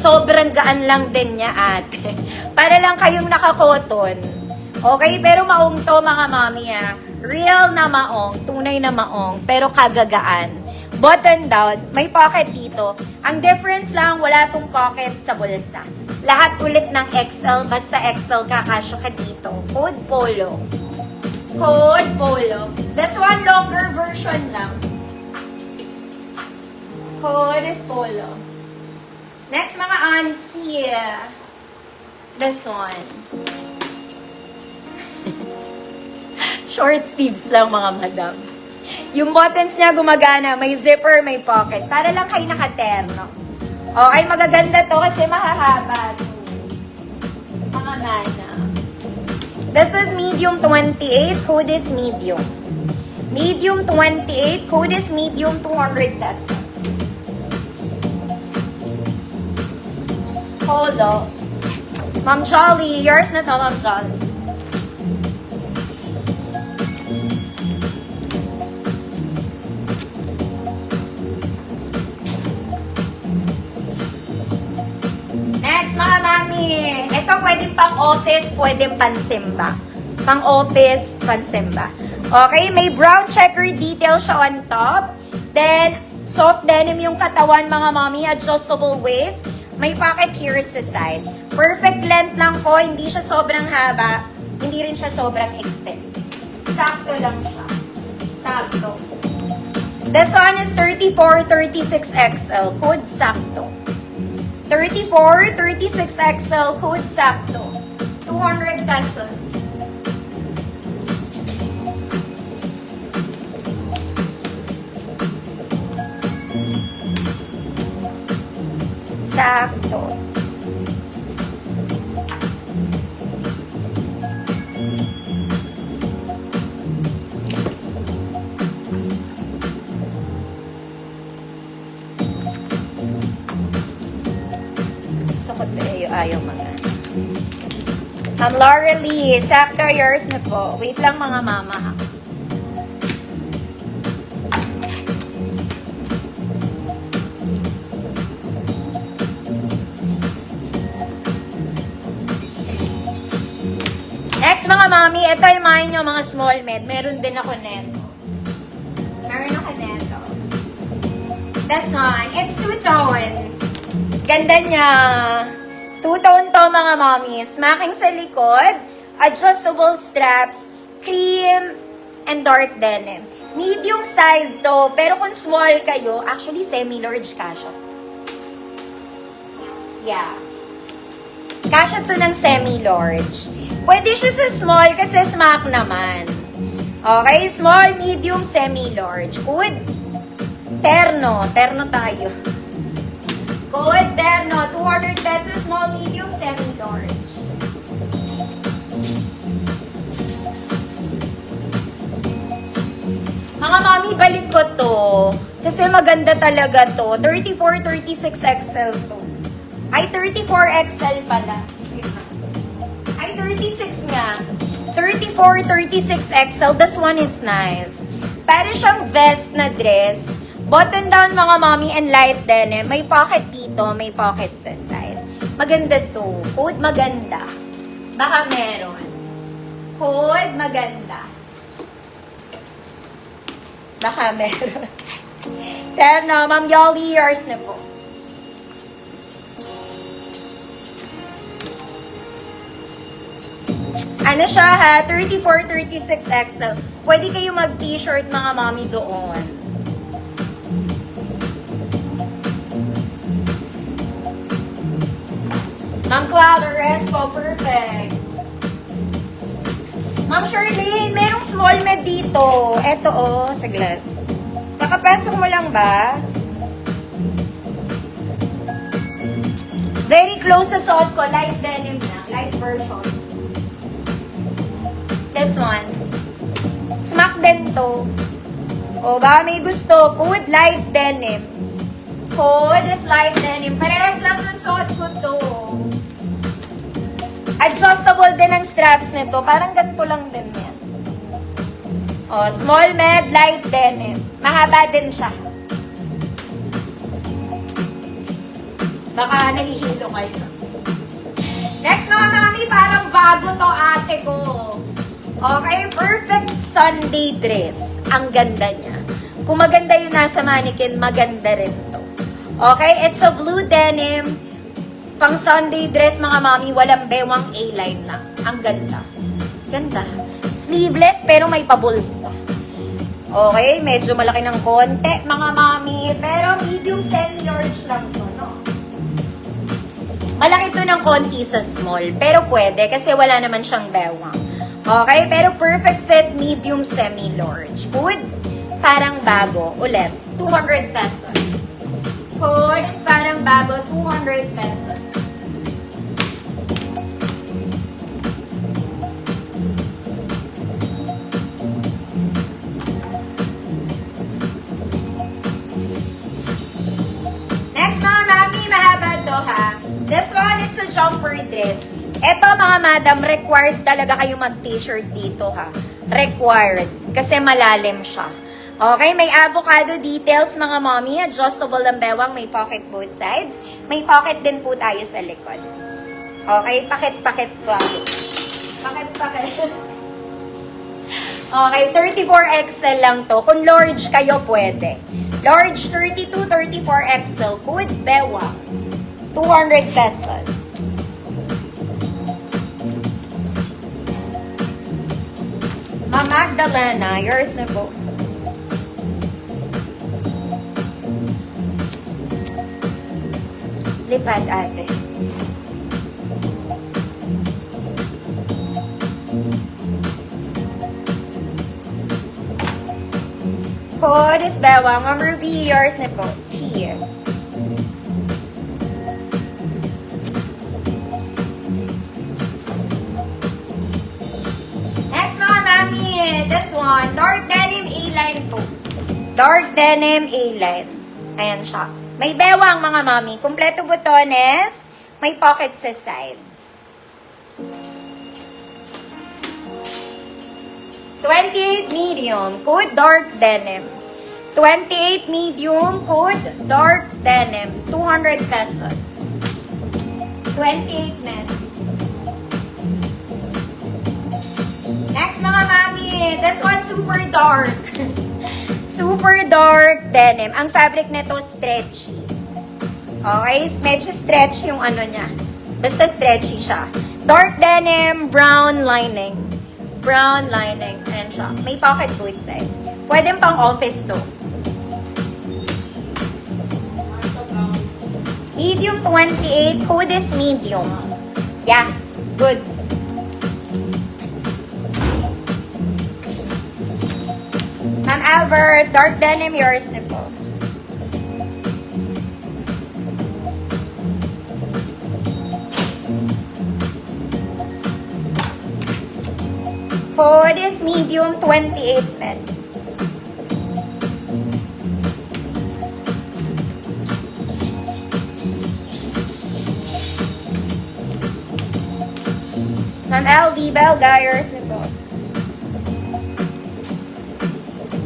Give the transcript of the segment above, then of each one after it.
sobrang gaan lang din niya, ate. Para lang kayong nakakoton. Okay? Pero maong to, mga mami, ah. Real na maong, tunay na maong, pero kagagaan. Button down, may pocket dito. Ang difference lang, wala tong pocket sa bulsa. Lahat ulit ng XL, basta XL kakasyo ka dito. Code Polo. Code Polo. This one, longer version lang. Code is Polo. Next, mga Ansi. This one. Short sleeves lang, mga madam. Yung buttons niya gumagana, may zipper, may pocket. Para lang kayo nakaterno. Okay, magaganda to kasi mahahaba. Mga mana. This is medium 28, code is medium. Medium 28, code is medium 200 pesos. Polo. Ma'am Jolly, yours na to, Ma'am Jolly. Next, mga mami. Ito pwedeng pang office, pwedeng pansimba. Pang office, pansimba. Okay, may brown checker detail siya on top. Then, soft denim yung katawan, mga mami. Adjustable waist. May pocket here sa side. Perfect length lang po. Hindi siya sobrang haba. Hindi rin siya sobrang exit. Sakto lang siya. Sakto. This one is 34, 36 XL. Code sakto. 34, 36 XL. Code sakto. 200 pesos. Sakto. Gusto ko tayo ayaw mga. Ma'am Laura Lee, sakto yours na po. Wait lang, mga mama, ha. Next, mga mami, ito yung mga inyo, mga small med. Meron din ako neto. Meron ako neto. This one, it's two-tone. Ganda niya. Two-tone to, mga mami. Smacking sa likod, adjustable straps, cream, and dark denim. Medium size to, pero kung small kayo, actually semi-large kasha. Yeah. Kasha to ng semi-large. Pwede siya sa small kasi smack naman. Okay? Small, medium, semi-large. Good. Terno. Terno tayo. Good. Terno. 200 pesos. Small, medium, semi-large. Mga mami, balik ko to. Kasi maganda talaga to. 34, 36 XL to. Ay, 34 XL pala. Ay, 36 nga. 34, 36 XL. This one is nice. Para siyang vest na dress. Button down, mga mommy, and light denim. May pocket dito, may pocket sa side. Maganda to. Code maganda. Baka meron. Code maganda. Baka meron. Terno, Ma'am Yoli, yours na po. Ano siya ha? 34, 36 XL. Pwede kayo mag-t-shirt, mga mami, doon. Ma'am Clara, rest po. Perfect. Ma'am Charlene, merong small med dito. Eto oh, saglit. Kakapasok mo lang ba? Very close sa suot ko. Light denim na. Light version. This one. Smack din to. O, baka may gusto. Code light denim. Code is light denim. Parehas lang yung suot ko to. Adjustable din ang straps nito. Parang ganito lang din yan. O, small med, light denim. Mahaba din siya. Baka nahihilo kayo. Next mga mami, parang bago to ate ko. Okay, perfect Sunday dress. Ang ganda niya. Kung maganda yung nasa mannequin, maganda rin to. Okay, it's a blue denim. Pang Sunday dress mga mami, walang bewang A-line lang. Ang ganda. Ganda. Sleeveless, pero may pabulsa. Okay, medyo malaki ng konti mga mami. Pero medium semi-large lang to, no? Malaki to ng konti sa small. Pero pwede kasi wala naman siyang bewang. Okay, pero perfect fit medium semi-large. Good. Parang bago. Ulit, 200 pesos. Good is parang bago, 200 pesos. Next mga mami, mahaba to ha. This one, it's a jumper dress. Ito mga madam, required talaga kayo mag-t-shirt dito ha. Required. Kasi malalim siya. Okay, may avocado details mga mommy. Adjustable ang bewang, may pocket both sides. May pocket din po tayo sa likod. Okay, pakit-pakit po. Pakit-pakit. Okay, 34XL lang to. Kung large kayo, pwede. Large, 32, 34XL. Good bewang. 200 pesos. Ma'am Magdalena, yours na po. Lipad ate. Code is bewang. Ma'am Ruby, yours na po. Here. Next mga mami, this one, dark denim A-line po. Dark denim A-line. Ayan siya. May bewang mga mami. Kompleto butones. May pocket sa sides. 28 medium. Code dark denim. 28 medium. Code dark denim. 200 pesos. 28 men. Next mga mami. This one super dark. Super dark denim. Ang fabric nito stretchy. Okay? Medyo stretchy yung ano niya. Basta stretchy siya. Dark denim, brown lining. Brown lining. Ayan siya. May pocket both sides. Pwede pang office to. Medium 28. Code is medium. Yeah. Good. Ma'am Albert, dark denim, yours na po. Code is medium 28 men. Ma'am LV, Belga, yours na po.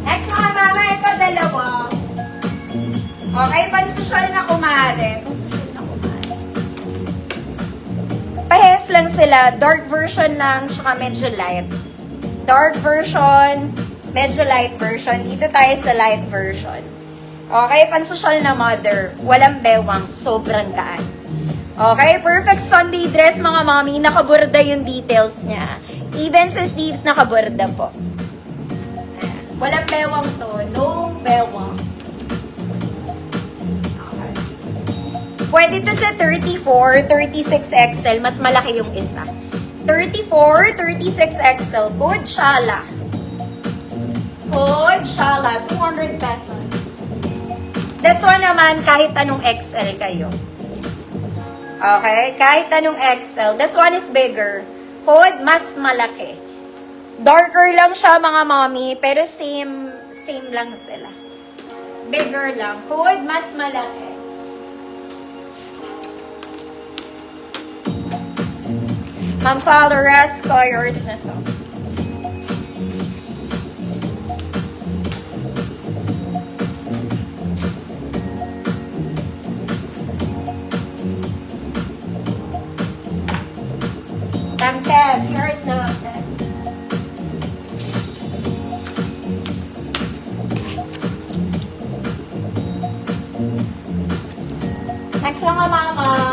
Next mga mama, ito dalawa. Okay, pansosyal na kumare. Pansosyal na kumare. Pahes lang sila. Dark version lang, tsaka medyo light. Dark version, medyo light version. Dito tayo sa light version. Okay, pansosyal na mother. Walang bewang, sobrang gaan. Okay, perfect Sunday dress mga mami. Nakaburda yung details niya. Even sa sleeves, nakaburda po. Walang bewang to. No bewang. Okay. Pwede to sa 34, 36XL. Mas malaki yung isa. 34, 36XL. Code Shala. Code Shala. 200 pesos. This one naman, kahit anong XL kayo. Okay? Kahit anong XL. This one is bigger. Code mas malaki. Darker lang siya mga mommy, pero same lang sila. Bigger lang. Code mas malaki. Ma'am Flores, yours na to. Ayan, Ted. Yours na, Ted. Next mga mama.